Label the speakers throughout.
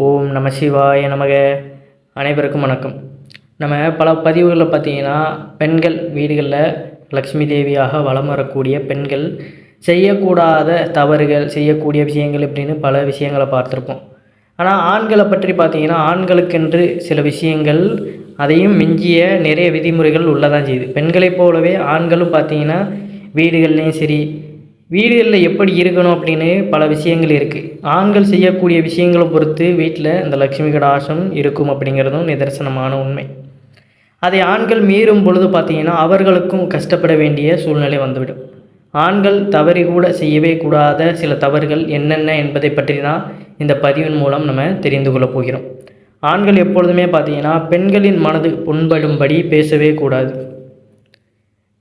Speaker 1: ஓம் நம சிவாய நமக. அனைவருக்கும் வணக்கம். நம்ம பல பதிவுகளில் பார்த்தீங்கன்னா பெண்கள் வீடுகளில் லக்ஷ்மி தேவியாக வலம் வரக்கூடிய பெண்கள் செய்யக்கூடாத தவறுகள், செய்யக்கூடிய விஷயங்கள் இப்படின்னு பல விஷயங்களை பார்த்துருப்போம். ஆனால் ஆண்களை பற்றி பார்த்தீங்கன்னா ஆண்களுக்கென்று சில விஷயங்கள், அதையும் மிஞ்சிய நிறைய விதிமுறைகள் உள்ளதான் செய்யுது. பெண்களைப் போலவே ஆண்களும் பார்த்தீங்கன்னா வீடுகள்லேயும் சரி, வீடுகளில் எப்படி இருக்கணும் அப்படின்னு பல விஷயங்கள் இருக்குது. ஆண்கள் செய்யக்கூடிய விஷயங்களை பொறுத்து வீட்டில் இந்த லக்ஷ்மி கடாட்சம் இருக்கும் அப்படிங்கிறதும் நிதர்சனமான உண்மை. அதை ஆண்கள் மீறும் பொழுது பார்த்திங்கன்னா அவர்களுக்கும் கஷ்டப்பட வேண்டிய சூழ்நிலை வந்துவிடும். ஆண்கள் தவறி கூட செய்யவே கூடாத சில தவறுகள் என்னென்ன என்பதை பற்றி தான் இந்த பதிவின் மூலம் நம்ம தெரிந்து கொள்ளப் போகிறோம். ஆண்கள் எப்பொழுதுமே பார்த்திங்கன்னா பெண்களின் மனது புண்படும்படி பேசவே கூடாது.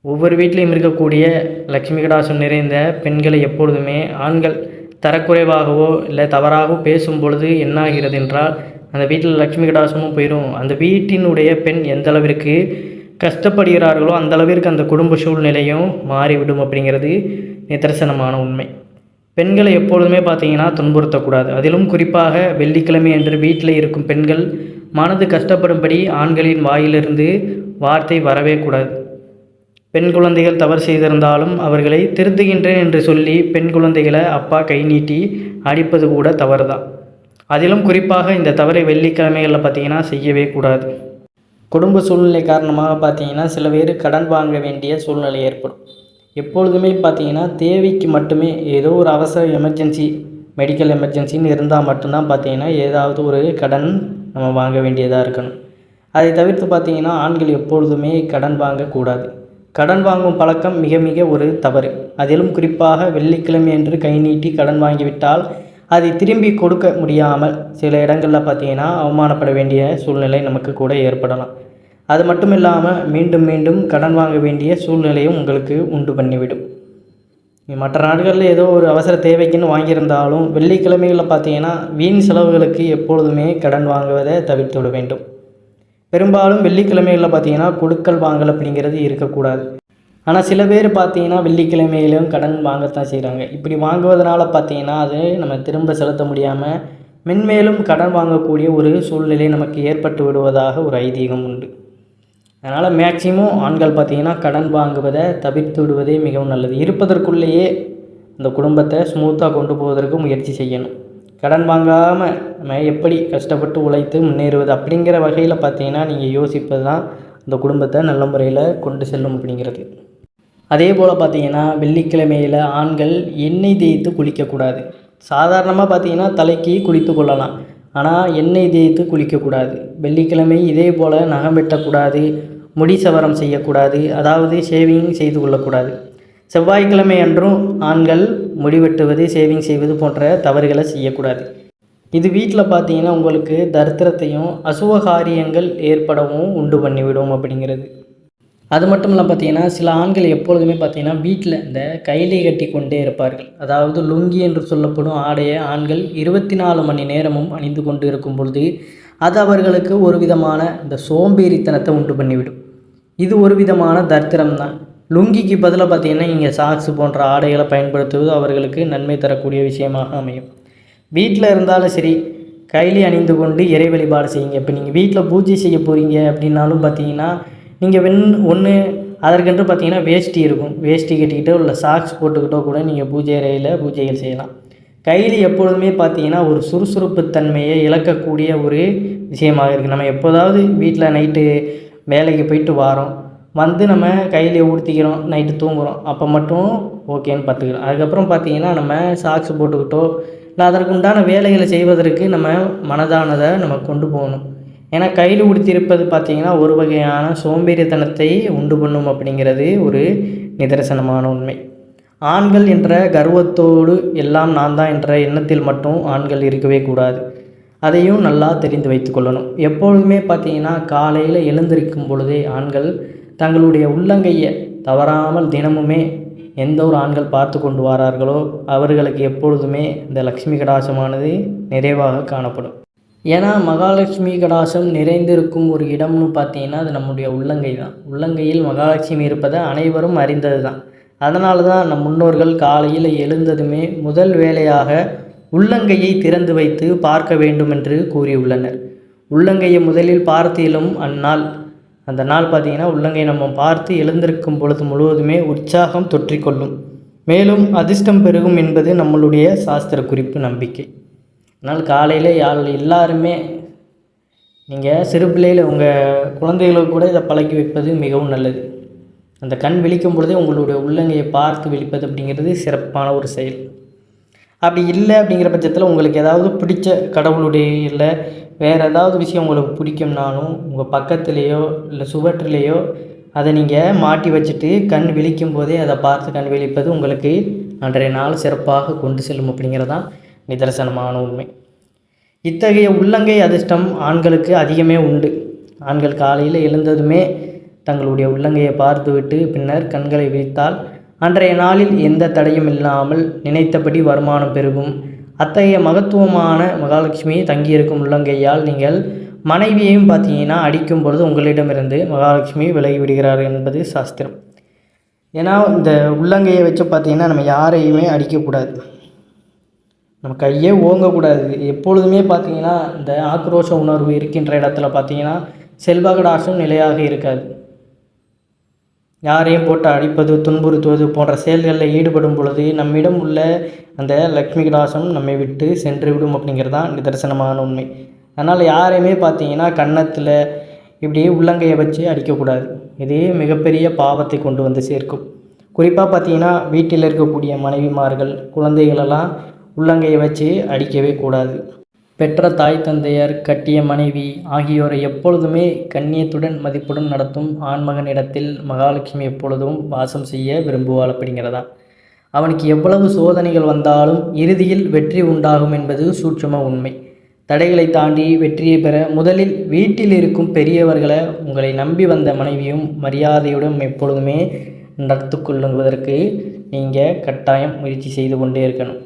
Speaker 1: ஒவ்வொரு வீட்டிலையும் இருக்கக்கூடிய லக்ஷ்மி கடாட்சம் நிறைந்த பெண்களை எப்பொழுதுமே ஆண்கள் தரக்குறைவாகவோ இல்லை தவறாகவோ பேசும் பொழுது என்னாகிறது என்றால் அந்த வீட்டில் லக்ஷ்மி கடாட்சமும் போயிடும். அந்த வீட்டினுடைய பெண் எந்த அளவிற்கு கஷ்டப்படுகிறார்களோ அந்த அளவிற்கு அந்த குடும்ப சூழ்நிலையும் மாறிவிடும் அப்படிங்கிறது நிதர்சனமான உண்மை. பெண்களை எப்பொழுதுமே பார்த்தீங்கன்னா துன்புறுத்தக்கூடாது. அதிலும் குறிப்பாக வெள்ளிக்கிழமை என்று வீட்டில் இருக்கும் பெண்கள் மனது கஷ்டப்படும்படி ஆண்களின் வாயிலிருந்து வார்த்தை வரவே கூடாது. பெண் குழந்தைகள் தவறு செய்திருந்தாலும் அவர்களை திருத்துகின்றேன் என்று சொல்லி பெண் குழந்தைகளை அப்பா கை நீட்டி அடிப்பது கூட தவறு தான். அதிலும் குறிப்பாக இந்த தவறை வெள்ளிக்கிழமைகளில் பார்த்திங்கன்னா செய்யவே கூடாது. குடும்ப சூழ்நிலை காரணமாக பார்த்திங்கன்னா சில பேர் கடன் வாங்க வேண்டிய சூழ்நிலை ஏற்படும். எப்பொழுதுமே பார்த்திங்கன்னா தேவைக்கு மட்டுமே, ஏதோ ஒரு அவசர எமர்ஜென்சி, மெடிக்கல் எமர்ஜென்சின்னு இருந்தால் மட்டும்தான் பார்த்திங்கன்னா ஏதாவது ஒரு கடன் நம்ம வாங்க வேண்டியதாக இருக்கணும். அதை தவிர்த்து பார்த்திங்கன்னா ஆண்கள் எப்பொழுதுமே கடன் வாங்கக்கூடாது. கடன் வாங்கும் பழக்கம் மிக மிக ஒரு தவறு. அதிலும் குறிப்பாக வெள்ளிக்கிழமை என்று கை நீட்டி கடன் வாங்கிவிட்டால் அதை திரும்பி கொடுக்க முடியாமல் சில இடங்களில் பார்த்திங்கன்னா அவமானப்பட வேண்டிய சூழ்நிலை நமக்கு கூட ஏற்படலாம். அது மட்டும் இல்லாமல் மீண்டும் மீண்டும் கடன் வாங்க வேண்டிய சூழ்நிலையும் உங்களுக்கு உண்டு பண்ணிவிடும். மற்ற நாடுகளில் ஏதோ ஒரு அவசர தேவைக்குன்னு வாங்கியிருந்தாலும் வெள்ளிக்கிழமைகளில் பார்த்திங்கன்னா வீண் செலவுகளுக்கு எப்பொழுதுமே கடன் வாங்குவதை தவிர்த்து விட வேண்டும். பெரும்பாலும் வெள்ளிக்கிழமைகளில் பார்த்திங்கன்னா கொடுக்கல் வாங்கல் அப்படிங்கிறது இருக்கக்கூடாது. ஆனால் சில பேர் பார்த்திங்கன்னா வெள்ளிக்கிழமையிலும் கடன் வாங்கத்தான் செய்கிறாங்க. இப்படி வாங்குவதனால பார்த்திங்கன்னா அது நம்ம திரும்ப செலுத்த முடியாமல் மென்மேலும் கடன் வாங்கக்கூடிய ஒரு சூழ்நிலை நமக்கு ஏற்பட்டு விடுவதாக ஒரு ஐதீகம் உண்டு. அதனால் மேக்சிமம் ஆண்கள் பார்த்திங்கன்னா கடன் வாங்குவதை தவிர்த்து விடுவதே மிகவும் நல்லது. இருப்பதற்குள்ளேயே அந்த குடும்பத்தை ஸ்மூத்தாக கொண்டு போவதற்கு முயற்சி செய்யணும். கடன் வாங்காமல் நம்ம எப்படி கஷ்டப்பட்டு உழைத்து முன்னேறுவது அப்படிங்கிற வகையில் பார்த்திங்கன்னா நீங்கள் யோசிப்பது தான் இந்த குடும்பத்தை நல்ல முறையில் கொண்டு செல்லும் அப்படிங்கிறது. அதே போல் பார்த்திங்கன்னா வெள்ளிக்கிழமையில் ஆண்கள் எண்ணெய் தேய்த்து குளிக்கக்கூடாது. சாதாரணமாக பார்த்திங்கன்னா தலைக்கு குளித்து கொள்ளலாம், ஆனால் எண்ணெய் தேய்த்து குளிக்கக்கூடாது. வெள்ளிக்கிழமை இதே போல் நகம் வெட்டக்கூடாது, முடி சவரம் செய்யக்கூடாது, அதாவது ஷேவிங் செய்து கொள்ளக்கூடாது. செவ்வாய்க்கிழமை அன்றும் ஆண்கள் முடிவெட்டுவது, சேவிங் செய்வது போன்ற தவறுகளை செய்யக்கூடாது. இது வீட்டில் பார்த்தீங்கன்னா உங்களுக்கு தரித்திரத்தையும் அசுவகாரியங்கள் ஏற்படவும் உண்டு பண்ணிவிடும் அப்படிங்கிறது. அது மட்டும் இல்லை பார்த்திங்கன்னா சில ஆண்கள் எப்பொழுதுமே பார்த்திங்கன்னா வீட்டில் இந்த கையிலே கட்டி கொண்டே இருப்பார்கள். அதாவது லுங்கி என்று சொல்லப்படும் ஆடையை ஆண்கள் 24 மணி நேரமும் அணிந்து கொண்டு இருக்கும் பொழுது அது அவர்களுக்கு ஒரு விதமான இந்த சோம்பேறித்தனத்தை உண்டு பண்ணிவிடும். இது ஒரு விதமான தரித்திரம் தான். லுங்கிக்கு பதிலாக பார்த்திங்கன்னா இங்கே சாக்ஸ் போன்ற ஆடைகளை பயன்படுத்துவது அவர்களுக்கு நன்மை தரக்கூடிய விஷயமாக அமையும். வீட்டில் இருந்தாலும் சரி, கையிலே அணிந்து கொண்டு இறை வழிபாடு செய்யுங்க. இப்போ நீங்கள் வீட்டில் பூஜை செய்ய போகிறீங்க அப்படின்னாலும் பார்த்தீங்கன்னா நீங்கள் ஒன்று அதற்கென்று பார்த்தீங்கன்னா வேஷ்டி இருக்கும். வேஷ்டி கட்டிக்கிட்டோ இல்லை சாக்ஸ் போட்டுக்கிட்டோ கூட நீங்கள் பூஜை அறையில் பூஜைகள் செய்யலாம். கையில் எப்பொழுதுமே பார்த்தீங்கன்னா ஒரு சுறுசுறுப்பு தன்மையை இழக்கக்கூடிய ஒரு விஷயமாக இருக்குது. நம்ம எப்போதாவது வீட்டில் நைட்டு வேலைக்கு போயிட்டு வாரோம், வந்து நம்ம கையிலே ஊற்றிக்கிறோம், நைட்டு தூங்குகிறோம், அப்போ மட்டும் ஓகேன்னு பார்த்துக்கிறோம். அதுக்கப்புறம் பார்த்திங்கன்னா நம்ம சாக்ஸ் போட்டுக்கிட்டோ இல்லை அதற்கு உண்டான வேலைகளை செய்வதற்கு நம்ம மனதானதை நம்ம கொண்டு போகணும். ஏன்னா கையில் உடுத்தியிருப்பது பார்த்திங்கன்னா ஒரு வகையான சோம்பேறித்தனத்தை உண்டு பண்ணும் அப்படிங்கிறது ஒரு நிதர்சனமான உண்மை. ஆண்கள் என்ற கர்வத்தோடு எல்லாம் நான் தான் என்ற எண்ணத்தில் மட்டும் ஆண்கள் இருக்கவே கூடாது. அதையும் நல்லா தெரிந்து வைத்து கொள்ளணும். எப்பொழுதுமே பார்த்திங்கன்னா காலையில் எழுந்திருக்கும் பொழுதே ஆண்கள் தங்களுடைய உள்ளங்கையை தவறாமல் தினமுமே எந்த ஒரு ஆண்கள் பார்த்து கொண்டு வரார்களோ அவர்களுக்கு எப்பொழுதுமே இந்த லக்ஷ்மி கடாட்சமானது நிறைவாக காணப்படும். ஏன்னா மகாலட்சுமி கடாட்சம் நிறைந்திருக்கும் ஒரு இடம்னு பார்த்தீங்கன்னா அது நம்முடைய உள்ளங்கை தான். உள்ளங்கையில் மகாலட்சுமி இருப்பதை அனைவரும் அறிந்தது தான். அதனால தான் நம் முன்னோர்கள் காலையில் எழுந்ததுமே முதல் வேலையாக உள்ளங்கையை திறந்து வைத்து பார்க்க வேண்டும் என்று கூறியுள்ளனர். உள்ளங்கையை முதலில் பார்த்தீலும் அந்த நாள் பார்த்திங்கன்னா உள்ளங்கை நம்ம பார்த்து எழுந்திருக்கும் பொழுது முழுவதுமே உற்சாகம் தொற்றிக்கொள்ளும், மேலும் அதிர்ஷ்டம் பெருகும் என்பது நம்மளுடைய சாஸ்திர குறிப்பு நம்பிக்கை. அதனால் காலையில் எல்லாருமே நீங்கள் சிறு பிள்ளையில் உங்கள் குழந்தைகளுக்கு கூட இதை பழக்கி வைப்பது மிகவும் நல்லது. அந்த கண் விழிக்கும் பொழுதே உங்களுடைய உள்ளங்கையை பார்த்து விழிப்பது அப்படிங்கிறது சிறப்பான ஒரு செயல். அப்படி இல்லை அப்படிங்கிற பட்சத்தில் உங்களுக்கு ஏதாவது பிடிச்ச கடவுளுடைய இல்லை வேறு ஏதாவது விஷயம் உங்களுக்கு பிடிக்கும்னாலும் உங்கள் பக்கத்துலேயோ இல்லை சுவற்றிலேயோ அதை நீங்கள் மாட்டி வச்சுட்டு கண் விழிக்கும் போதே அதை பார்த்து கண் விழிப்பது உங்களுக்கு அன்றைய நாள் சிறப்பாக கொண்டு செல்லும் அப்படிங்கிறதான் நிதர்சனமான உண்மை. இத்தகைய உள்ளங்கை அதிர்ஷ்டம் ஆண்களுக்கு அதிகமே உண்டு. ஆண்கள் காலையில் எழுந்ததுமே தங்களுடைய உள்ளங்கையை பார்த்துவிட்டு பின்னர் கண்களை விழித்தால் அன்றைய நாளில் எந்த தடையும் இல்லாமல் நினைத்தபடி வருமானம் பெருகும். அத்தகைய மகத்துவமான மகாலட்சுமி தங்கியிருக்கும் உள்ளங்கையால் நீங்கள் மனைவியையும் பார்த்தீங்கன்னா அடிக்கும் பொழுது உங்களிடமிருந்து மகாலட்சுமி விலகி விடுகிறார் என்பது சாஸ்திரம். ஏன்னா இந்த உள்ளங்கையை வச்சு பார்த்தீங்கன்னா நம்ம யாரையுமே அடிக்கக்கூடாது, நம்ம கையே ஓங்கக்கூடாது. எப்பொழுதுமே பார்த்தீங்கன்னா இந்த ஆக்ரோஷ உணர்வு இருக்கின்ற இடத்துல பார்த்தீங்கன்னா செல்வகடாசம் நிலையாக இருக்காது. யாரையும் போட்டு அடிப்பது துன்புறுத்துவது போன்ற செயல்களில் ஈடுபடும் பொழுது நம்மிடம் உள்ள அந்த லக்ஷ்மி கடாசம் நம்மை விட்டு சென்று விடும் அப்படிங்கிறது தான் நிதர்சனமான உண்மை. அதனால் யாரையுமே பார்த்தீங்கன்னா கன்னத்தில் இப்படி உள்ளங்கையை வச்சு அடிக்கக்கூடாது. இதே மிகப்பெரிய பாவத்தை கொண்டு வந்து சேர்க்கும். குறிப்பாக பார்த்தீங்கன்னா வீட்டில் இருக்கக்கூடிய மனைவிமார்கள் குழந்தைகளெல்லாம் உள்ளங்கையை வச்சு அடிக்கவே கூடாது. பெற்ற தாய் தந்தையர் கட்டிய மனைவி ஆகியோரை எப்பொழுதுமே கண்ணியத்துடன் மதிப்புடன் நடத்தும் ஆண்மகனிடத்தில் மகாலட்சுமி எப்பொழுதும் வாசம் செய்ய விரும்புவாள் அப்படிங்கிறதா. அவனுக்கு எவ்வளவு சோதனைகள் வந்தாலும் இறுதியில் வெற்றி உண்டாகும் என்பது சூட்சும உண்மை. தடைகளை தாண்டி வெற்றியை பெற முதலில் வீட்டில் இருக்கும் பெரியவர்களை உங்களை நம்பி வந்த மனைவியும் மரியாதையுடன் எப்பொழுதுமே நடத்து கொள்ளுவதற்கு நீங்கள் கட்டாயம் முயற்சி செய்து கொண்டே இருக்கணும்.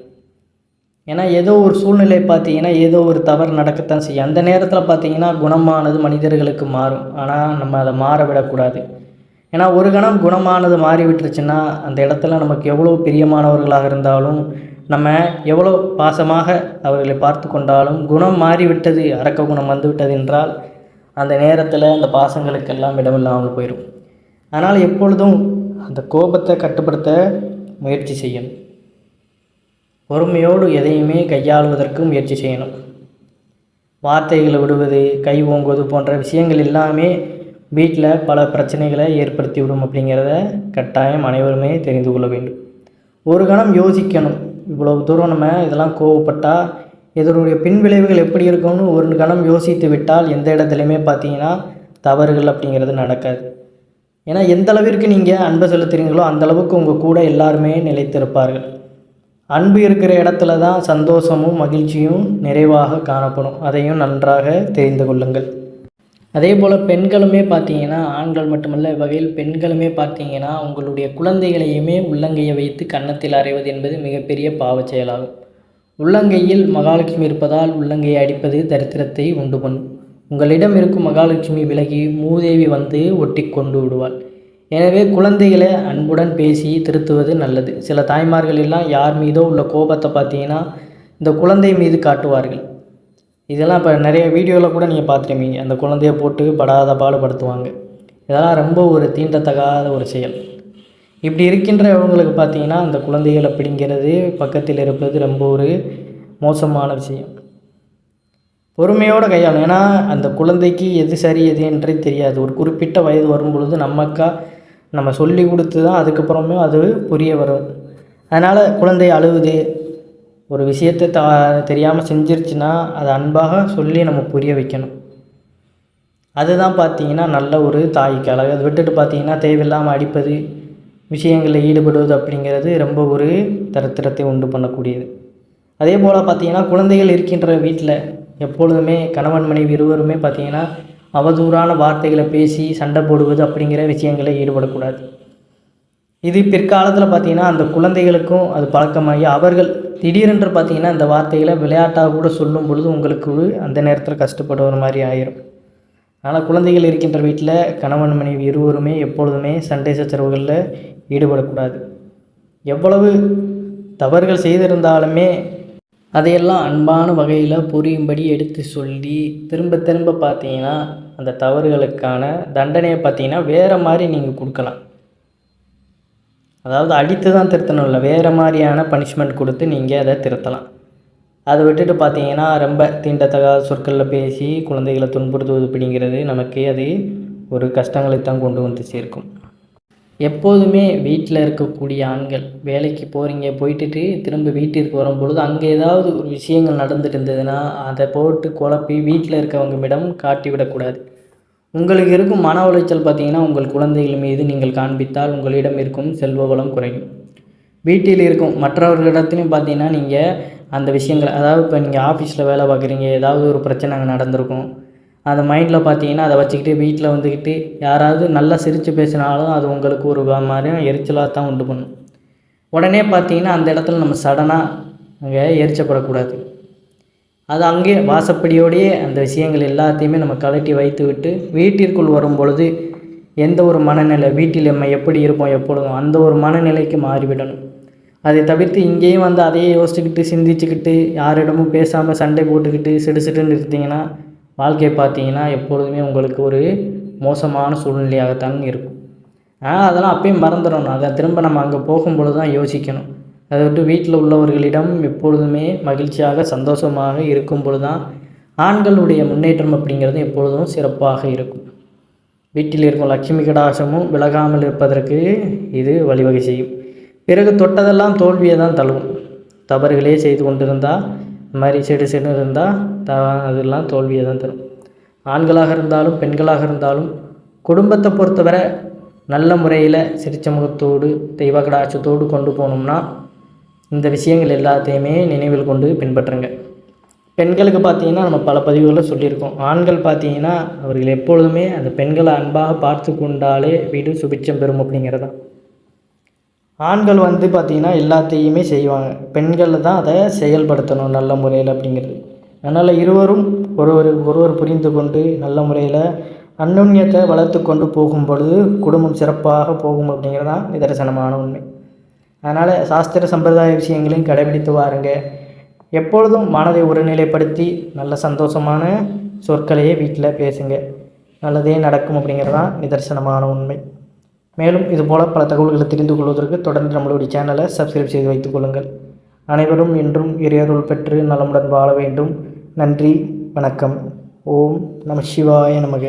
Speaker 1: ஏன்னா ஏதோ ஒரு சூழ்நிலை பார்த்தீங்கன்னா ஏதோ ஒரு தவறு நடக்கத்தான் செய்யும். அந்த நேரத்தில் பார்த்தீங்கன்னா குணமானது மனிதர்களுக்கு மாறும், ஆனால் நம்ம அதை மாற விடக்கூடாது. ஏன்னா ஒரு கணம் குணமானது மாறிவிட்டுருச்சுன்னா அந்த இடத்துல நமக்கு எவ்வளோ பிரியமானவர்களாக இருந்தாலும் நம்ம எவ்வளோ பாசமாக அவர்களை பார்த்து கொண்டாலும் குணம் மாறிவிட்டது, அரக்க குணம் வந்துவிட்டது என்றால் அந்த நேரத்தில் அந்த பாசங்களுக்கெல்லாம் இடமில்லாமல் போயிடும். அதனால் எப்பொழுதும் அந்த கோபத்தை கட்டுப்படுத்த முயற்சி செய்யணும். பொறுமையோடு எதையுமே கையாளுவதற்கு முயற்சி செய்யணும். வார்த்தைகளை விடுவது, கை ஓங்குவது போன்ற விஷயங்கள் எல்லாமே வீட்டில் பல பிரச்சனைகளை ஏற்படுத்தி விடும் அப்படிங்கிறத கட்டாயம் அனைவருமே தெரிந்து கொள்ள வேண்டும். ஒரு கணம் யோசிக்கணும். இவ்வளவு தூரம் நம்ம இதெல்லாம் கோவப்பட்டால் இதனுடைய பின்விளைவுகள் எப்படி இருக்கும்னு ஒரு கணம் யோசித்து விட்டால் எந்த இடத்துலையுமே பார்த்தீங்கன்னா தவறுகள் அப்படிங்கிறது நடக்காது. ஏன்னா எந்த அளவிற்கு நீங்கள் அன்பை செலுத்துறீங்களோ அந்தளவுக்கு உங்கள் கூட எல்லாருமே நிலைத்திருப்பார்கள். அன்பு இருக்கிற இடத்துல தான் சந்தோஷமும் மகிழ்ச்சியும் நிறைவாக காணப்படும். அதையும் நன்றாக தெரிந்து கொள்ளுங்கள். அதே போல் பெண்களுமே பார்த்தீங்கன்னா ஆண்கள் மட்டுமல்ல வகையில் பெண்களுமே பார்த்தீங்கன்னா உங்களுடைய குழந்தைகளையுமே உள்ளங்கையை வைத்து கன்னத்தில் அறைவது என்பது மிகப்பெரிய பாவச் செயலாகும். உள்ளங்கையில் மகாலட்சுமி இருப்பதால் உள்ளங்கையை அடிப்பது தரித்திரத்தை உண்டு பண்ணும். உங்களிடம் இருக்கும் மகாலட்சுமி விலகி மூதேவி வந்து ஒட்டி கொண்டு விடுவாள். எனவே குழந்தைகளை அன்புடன் பேசி திருத்துவது நல்லது. சில தாய்மார்கள் எல்லாம் யார் மீதோ உள்ள கோபத்தை பார்த்தீங்கன்னா இந்த குழந்தை மீது காட்டுவார்கள். இதெல்லாம் இப்போ நிறைய வீடியோவில் கூட நீங்கள் பார்த்துருப்பீங்க. அந்த குழந்தைய போட்டு படாத பாடுபடுத்துவாங்க. இதெல்லாம் ரொம்ப ஒரு தீண்டத்தகாத ஒரு செயல். இப்படி இருக்கின்றவங்களுக்கு பார்த்தீங்கன்னா அந்த குழந்தைகளை பிடிங்கிறது பக்கத்தில் இருப்பது ரொம்ப ஒரு மோசமான விஷயம். பொறுமையோடு கையாளணும். ஏன்னா அந்த குழந்தைக்கு எது சரி எது என்றே தெரியாது. ஒரு குறிப்பிட்ட வயது வரும் பொழுது நம்ம சொல்லி கொடுத்து தான் அதுக்கப்புறமே அது புரிய வரும். அதனால் குழந்தை அழுவுது, ஒரு விஷயத்தை தெரியாமல் செஞ்சிருச்சுன்னா அதை அன்பாக சொல்லி நம்ம புரிய வைக்கணும். அதுதான் பார்த்தீங்கன்னா நல்ல ஒரு தாய்க்கு அழகு. அதை விட்டுட்டு பார்த்தீங்கன்னா தேவையில்லாமல் அடிப்பது, விஷயங்களில் ஈடுபடுவது அப்படிங்கிறது ரொம்ப ஒரு தரித்திரத்தை உண்டு பண்ணக்கூடியது. அதே போல் பார்த்தீங்கன்னா குழந்தைகள் இருக்கின்ற வீட்டில் எப்பொழுதுமே கணவன் மனைவி இருவருமே பார்த்தீங்கன்னா அவதூறான வார்த்தைகளை பேசி சண்டை போடுவது அப்படிங்கிற விஷயங்களை ஈடுபடக்கூடாது. இது பிற்காலத்தில் பார்த்திங்கன்னா அந்த குழந்தைகளுக்கும் அது பழக்கமாகி அவர்கள் திடீரென்று பார்த்திங்கன்னா இந்த வார்த்தைகளை விளையாட்டாக கூட சொல்லும் பொழுது உங்களுக்கு அந்த நேரத்தில் கஷ்டப்படுற மாதிரி ஆயிரும். அதனால் குழந்தைகள் இருக்கின்ற வீட்டில் கணவன் மனைவி இருவருமே எப்பொழுதுமே சண்டை சச்சரவுகளில் ஈடுபடக்கூடாது. எவ்வளவு தவறுகள் செய்திருந்தாலுமே அதையெல்லாம் அன்பான வகையில் புரியும்படி எடுத்து சொல்லி திரும்ப திரும்ப பார்த்தீங்கன்னா அந்த தவறுகளுக்கான தண்டனையை பார்த்தீங்கன்னா வேறு மாதிரி நீங்கள் கொடுக்கலாம். அதாவது அடித்து தான் திருத்தணும் இல்லை, வேறு மாதிரியான பனிஷ்மெண்ட் கொடுத்து நீங்கள் அதை திருத்தலாம். அதை விட்டுட்டு பார்த்தீங்கன்னா ரொம்ப தீண்டத்தகாத சொற்களில் பேசி குழந்தைகளை துன்புறுத்துவது அப்படிங்கிறது நமக்கு அது ஒரு கஷ்டங்களை தான் கொண்டு வந்து சேர்க்கும். எப்போதுமே வீட்டில் இருக்கக்கூடிய ஆண்கள் வேலைக்கு போயிட்டுட்டு திரும்ப வீட்டிற்கு வரும்பொழுது அங்கே ஏதாவது ஒரு விஷயங்கள் நடந்துட்டு இருந்ததுன்னா அதை போட்டு குழப்பி வீட்டில் இருக்கவங்கமிடம் காட்டிவிடக்கூடாது. உங்களுக்கு இருக்கும் மன உளைச்சல் பார்த்தீங்கன்னா உங்கள் குழந்தைகள் மீது நீங்கள் காண்பித்தால் உங்களிடம் இருக்கும் செல்வ வளம் குறையும். வீட்டில் இருக்கும் மற்றவர்களிடத்துலையும் பார்த்தீங்கன்னா நீங்கள் அந்த விஷயங்கள், அதாவது இப்போ நீங்கள் ஆஃபீஸில் வேலை பார்க்குறீங்க, ஏதாவது ஒரு பிரச்சனை அங்கே நடந்திருக்கும், அந்த மைண்டில் பார்த்தீங்கன்னா அதை வச்சுக்கிட்டு வீட்டில் வந்துக்கிட்டு யாராவது நல்லா சிரித்து பேசினாலும் அது உங்களுக்கு ஒரு மாதிரியும் எரிச்சலாக தான் உண்டு பண்ணும். உடனே பார்த்தீங்கன்னா அந்த இடத்துல நம்ம சடனாக அங்கே எரிச்சப்படக்கூடாது. அது அங்கேயே வாசப்படியோடையே அந்த விஷயங்கள் எல்லாத்தையுமே நம்ம கழட்டி வைத்து விட்டு வீட்டிற்குள் வரும் பொழுது எந்த ஒரு மனநிலை, வீட்டில் நம்ம எப்படி இருப்போம் எப்பொழுதும் அந்த ஒரு மனநிலைக்கு மாறிவிடணும். அதை தவிர்த்து இங்கேயும் வந்து அதையே யோசிச்சுக்கிட்டு சிந்திச்சுக்கிட்டு யாரிடமும் பேசாமல் சண்டை போட்டுக்கிட்டு சிடுசிடுன்னு இருந்தீங்கன்னா வாழ்க்கையை பார்த்தீங்கன்னா எப்பொழுதுமே உங்களுக்கு ஒரு மோசமான சூழ்நிலையாகத்தான் இருக்கும். அதெல்லாம் அப்பயும் மறந்துடணும். அதை திரும்ப நம்ம அங்கே போகும்பொழுது தான் யோசிக்கணும். அதை விட்டு வீட்டில் உள்ளவர்களிடம் எப்பொழுதுமே மகிழ்ச்சியாக சந்தோஷமாக இருக்கும் பொழுது தான் ஆண்களுடைய முன்னேற்றம் அப்படிங்கிறது எப்பொழுதும் சிறப்பாக இருக்கும். வீட்டில் இருக்கும் லட்சுமி கடாசமும் விலகாமல் இருப்பதற்கு இது வழிவகை செய்யும். பிறகு தொட்டதெல்லாம் தோல்வியை தான் தழுவும். தவறுகளே செய்து கொண்டிருந்தால் இந்த மாதிரி செடு இருந்தால் அதெல்லாம் தோல்வியை தான் தரும். ஆண்களாக இருந்தாலும் பெண்களாக இருந்தாலும் குடும்பத்தை பொறுத்தவரை நல்ல முறையில் சிரிச்ச முகத்தோடு தெய்வ கடாட்சத்தோடு கொண்டு போனோம்னா இந்த விஷயங்கள் எல்லாத்தையுமே நினைவில் கொண்டு பின்பற்றுங்க. பெண்களுக்கு பார்த்தீங்கன்னா நம்ம பல பதிவுகளில் சொல்லியிருக்கோம். ஆண்கள் பார்த்தீங்கன்னா அவர்கள் எப்பொழுதுமே அந்த பெண்களை அன்பாக பார்த்து கொண்டாலே வீடு சுபிட்சம் பெறும் அப்படிங்கிறதான். ஆண்கள் வந்து பார்த்திங்கன்னா எல்லாத்தையுமே செய்வாங்க, பெண்கள் தான் அதை செயல்படுத்தணும் நல்ல முறையில் அப்படிங்கிறது. அதனால் இருவரும் ஒருவர் புரிந்து கொண்டு நல்ல முறையில் அந்யோன்யத்தை வளர்த்து கொண்டு போகும் பொழுது குடும்பம் சிறப்பாக போகும் அப்படிங்கிறது தான் நிதர்சனமான உண்மை. அதனால் சாஸ்திர சம்பிரதாய விஷயங்களையும் கடைபிடித்து வாருங்க. எப்பொழுதும் மனதை ஒருநிலைப்படுத்தி நல்ல சந்தோஷமான சொற்களையே வீட்டில் பேசுங்க, நல்லதே நடக்கும் அப்படிங்கிறது தான் நிதர்சனமான உண்மை. மேலும் இதுபோல் பல தகவல்களை தெரிந்து கொள்வதற்கு தொடர்ந்து நம்மளுடைய சேனலை சப்ஸ்கிரைப் செய்து வைத்துக் கொள்ளுங்கள். அனைவரும் என்றும் இறையருள் பெற்று நலமுடன் வாழ வேண்டும். நன்றி, வணக்கம். ஓம் நம சிவாய நமக.